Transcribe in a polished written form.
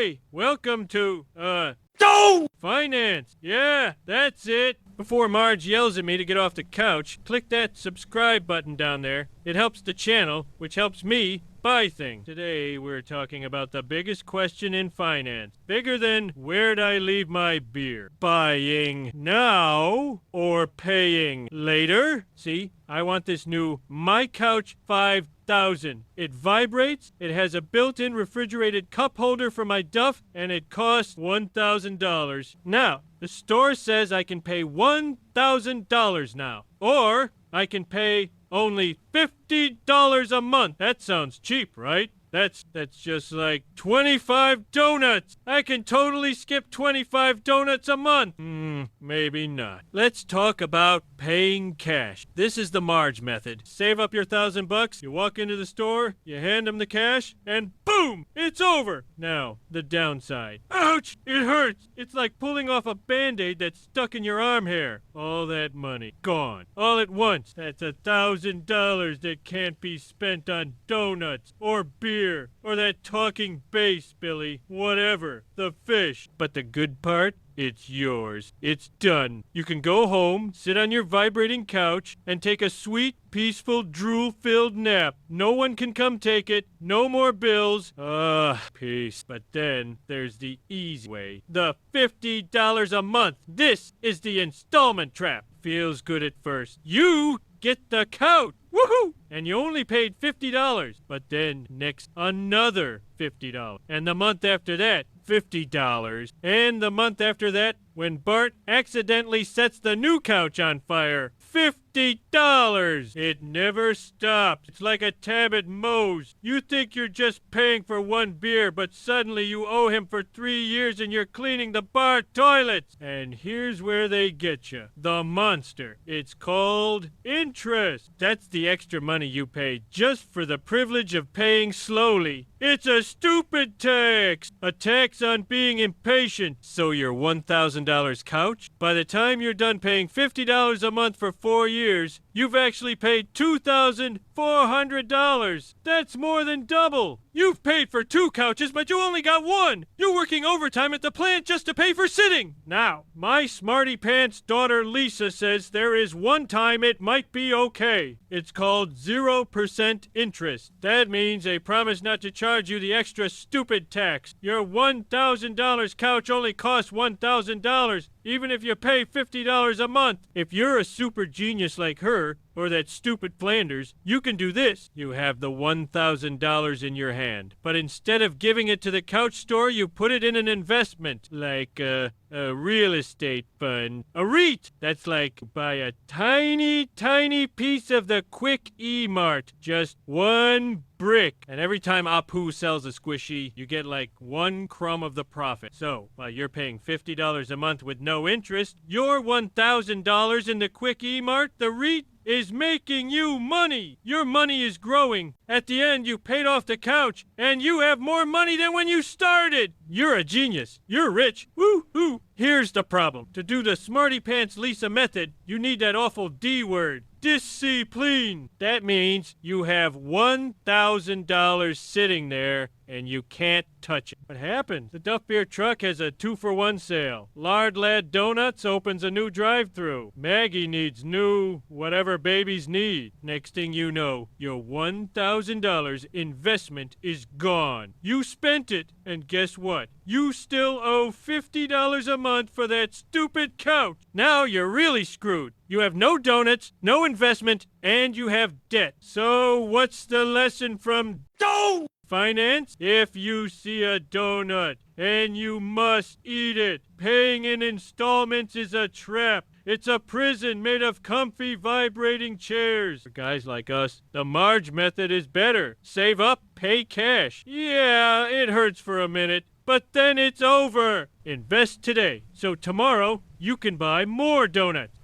Hey, welcome to, finance. Yeah, that's it. Before Marge yells at me to get off the couch, click that subscribe button down there. It helps the channel, which helps me buy things. Today, we're talking about the biggest question in finance. Bigger than where'd I leave my beer? Buying now or paying later? See, I want this new My Couch 5000. It vibrates, it has a built-in refrigerated cup holder for my duff, and it costs $1,000. Now, the store says I can pay $1,000 now. Or I can pay only $50 a month. That sounds cheap, right? That's just like 25 donuts. I can totally skip 25 donuts a month. Maybe not. Let's talk about paying cash. This is the Marge method. Save up your $1,000, you walk into the store, you hand them the cash, and boom, it's over. Now, the downside. Ouch, it hurts. It's like pulling off a Band-Aid that's stuck in your arm hair. All that money, gone. All at once. That's $1,000 that can't be spent on donuts or beer. Or that talking bass, Billy. Whatever. The fish. But the good part? It's yours. It's done. You can go home, sit on your vibrating couch, and take a sweet, peaceful, drool-filled nap. No one can come take it. No more bills. Peace. But then there's the easy way. The $50 a month. This is the installment trap. Feels good at first. You get the couch. Woohoo! And you only paid $50. But then next, another $50. And the month after that, $50. And the month after that, when Bart accidentally sets the new couch on fire, $50. It never stops. It's like a tab at Moe's. You think you're just paying for one beer, but suddenly you owe him for 3 years and you're cleaning the bar toilets. And here's where they get you. The monster. It's called interest. That's the extra money you pay just for the privilege of paying slowly. It's a stupid tax. A tax on being impatient. So your $1,000 couch? By the time you're done paying $50 a month for 4 years, you've actually paid $2,400. That's more than double. You've paid for 2 couches, but you only got 1. You're working overtime at the plant just to pay for sitting. Now, my smarty pants daughter Lisa says there is one time it might be okay. It's called 0% interest. That means they promise not to charge you the extra stupid tax. Your $1,000 couch only costs $1,000, even if you pay $50 a month. If you're a super genius like her, or that stupid Flanders, you can do this. You have the $1,000 in your hand, but instead of giving it to the couch store, you put it in an investment, like a real estate fund. A REIT! That's like buy a tiny, tiny piece of the Quick E-Mart. Just one brick. And every time Apu sells a squishy, you get like 1 crumb of the profit. So, while you're paying $50 a month with no interest, your $1,000 in the Quick E-Mart, the REIT, is making you money. Your money is growing. At the end, you paid off the couch, and you have more money than when you started. You're a genius. You're rich. Woo-hoo. Here's the problem. To do the Smarty Pants Lisa method, you need that awful D word. Discipline. That means you have $1,000 sitting there and you can't touch it. What happened? The Duff Beer truck has a 2-for-1 sale. Lard Lad Donuts opens a new drive-thru. Maggie needs new whatever babies need. Next thing you know, your $1,000 investment is gone. You spent it, and guess what? You still owe $50 a month for that stupid couch. Now you're really screwed. You have no donuts, no investment, and you have debt. So what's the lesson from finance? If you see a donut and you must eat it, paying in installments is a trap. It's a prison made of comfy, vibrating chairs. For guys like us, the Marge method is better. Save up, pay cash. Yeah, it hurts for a minute, but then it's over. Invest today, so tomorrow you can buy more donuts.